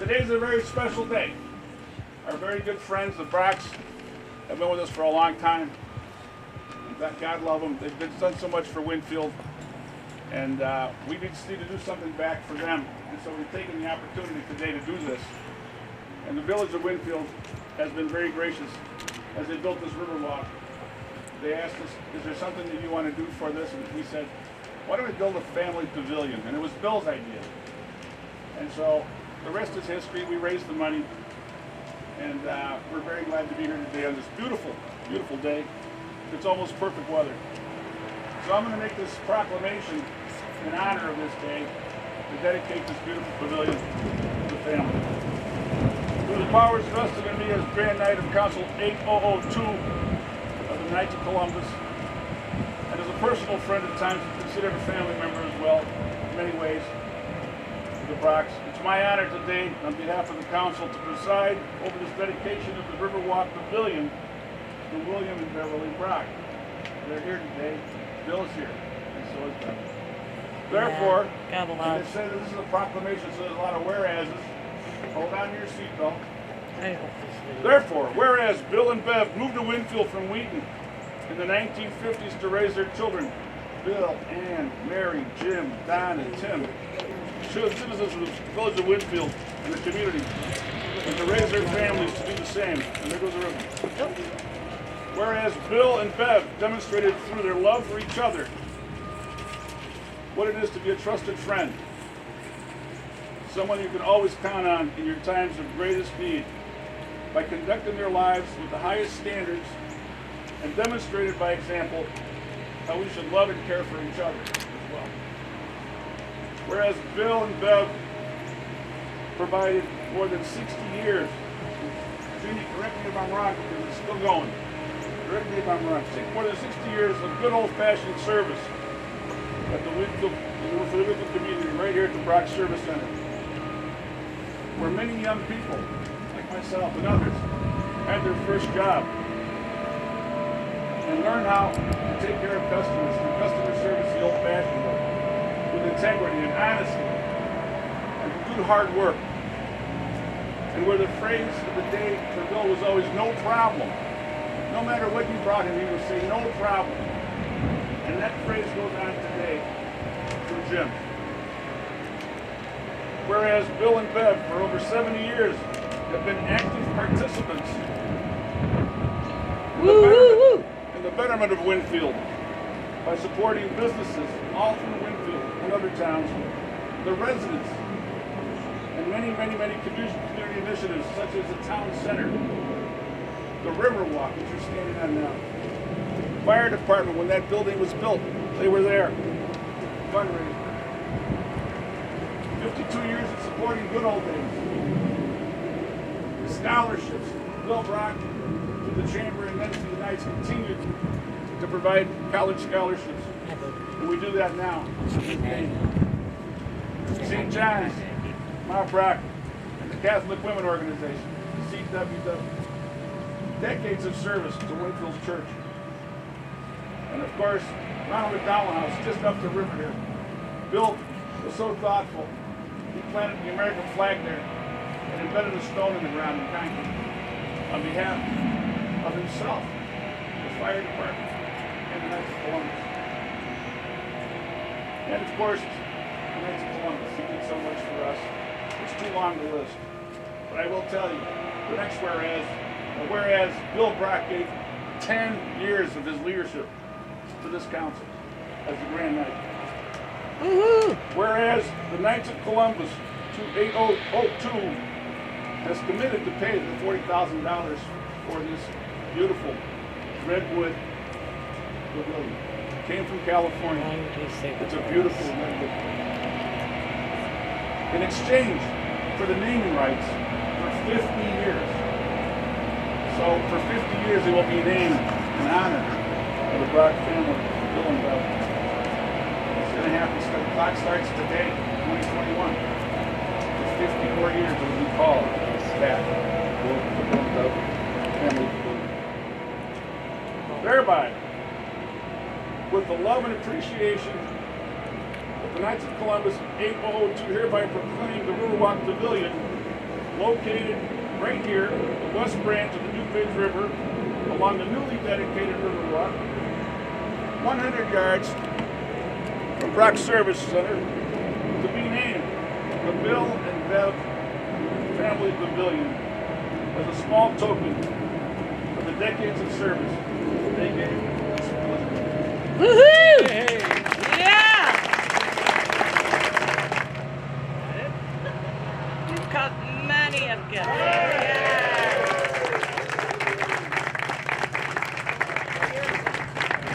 Today's a very special day. Our very good friends, the Brachs, have been with us for a long time. God love them. They've done so much for Winfield, and we just need to do something back for them. And so we've taken the opportunity today to do this. And the village of Winfield has been very gracious as they built this river walk. They asked us, is there something that you want to do for this? And we said, why don't we build a family pavilion? And it was Bill's idea. And so the rest is history. We raised the money, and we're very glad to be here today on this beautiful, beautiful day. It's almost perfect weather. So I'm going to make this proclamation in honor of this day to dedicate this beautiful pavilion to the family. Through the powers vested in me as Grand Knight of Council 8002 of the Knights of Columbus, and as a personal friend at times, considered a family member as well, in many ways, the Brachs. It's my honor today, on behalf of the council, to preside over this dedication of the Riverwalk Pavilion to William and Beverly Brach. They're here today. Bill's here, and so is Beverly. Therefore, and it says this is a proclamation, so there's a lot of whereases. Hold on to your seatbelt. Therefore, whereas Bill and Bev moved to Winfield from Wheaton in the 1950s to raise their children, Bill, Ann, Mary, Jim, Don, and Tim, citizens of the village of Winfield and the community, and to raise their families to do the same. And there goes the river. Whereas Bill and Bev demonstrated through their love for each other what it is to be a trusted friend, someone you can always count on in your times of greatest need, by conducting their lives with the highest standards and demonstrated by example how we should love and care for each other as well. Whereas Bill and Bev provided more than 60 years, Jeannie, correct me if I'm wrong because it's still going, correct me if I'm wrong, more than 60 years of good old-fashioned service at the Winfield, for the Winfield community right here at the Brach Service Center, where many young people, like myself and others, had their first job and learned how to take care of customers through customer service the old-fashioned way, with integrity and honesty and good hard work. And where the phrase of the day for Bill was always no problem. No matter what you brought him, he would say no problem. And that phrase goes on today for Jim. Whereas Bill and Bev, for over 70 years, have been active participants in the betterment of Winfield by supporting businesses all through Winfield and other towns, the residents, and many, many, many community initiatives such as the town center, the Riverwalk, which you're standing on now. Fire department, when that building was built, they were there. Fundraising. 52 years of supporting good old days. The scholarships, Bill Brach, through the Chamber and then through the Knights, continued to provide college scholarships. And we do that now. St. John's, Mount Brach, and the Catholic Women Organization, the CWW. Decades of service to Winfield's church. And of course, Ronald McDowell House, just up the river here. Bill was so thoughtful. He planted the American flag there and embedded a stone in the ground in concrete on behalf of himself, the fire department, and the Knights of Columbus. And of course, the Knights of Columbus. He did so much for us. It's too long to list. But I will tell you, the next whereas Bill Brach gave 10 years of his leadership to this council as the Grand Knight. Whereas the Knights of Columbus 8002 has committed to pay the $40,000 for this beautiful redwood pavilion. Came from California. It's a beautiful redwood. In exchange for the naming rights for 50 years. So for 50 years, they will be named in honor of the Brach family, Bill and Bev. It's going to happen. The clock starts today, 2021. For 50 more years, it will be called back. Bill and Bev family. Thereby, with the love and appreciation of the Knights of Columbus 8002 hereby proclaim the Riverwalk Pavilion located right here, the west branch of the DuPage River, along the newly dedicated river walk, 100 yards from Brach Service Center, to be named the Bill and Bev Family Pavilion as a small token of the decades of service they gave this pavilion. Woohoo! Hey. Yeah! You've got many of gifts. Yeah.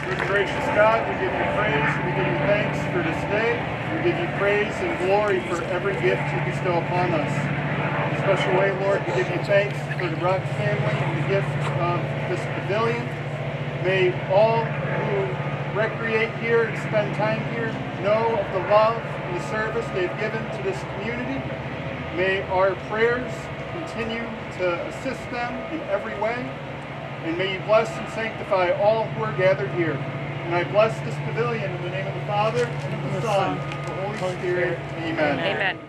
Good gracious God, we give you praise, we give you thanks for this day. We give you praise and glory for every gift you bestow upon us. In a special way, Lord, we give you thanks for the Brach family and the gift of this pavilion. May all who recreate here and spend time here know of the love and the service they've given to this community. May our prayers continue to assist them in every way. And may you bless and sanctify all who are gathered here. And I bless this pavilion in the name of the Father, and of the Son, and of the Holy Spirit. Amen. Amen.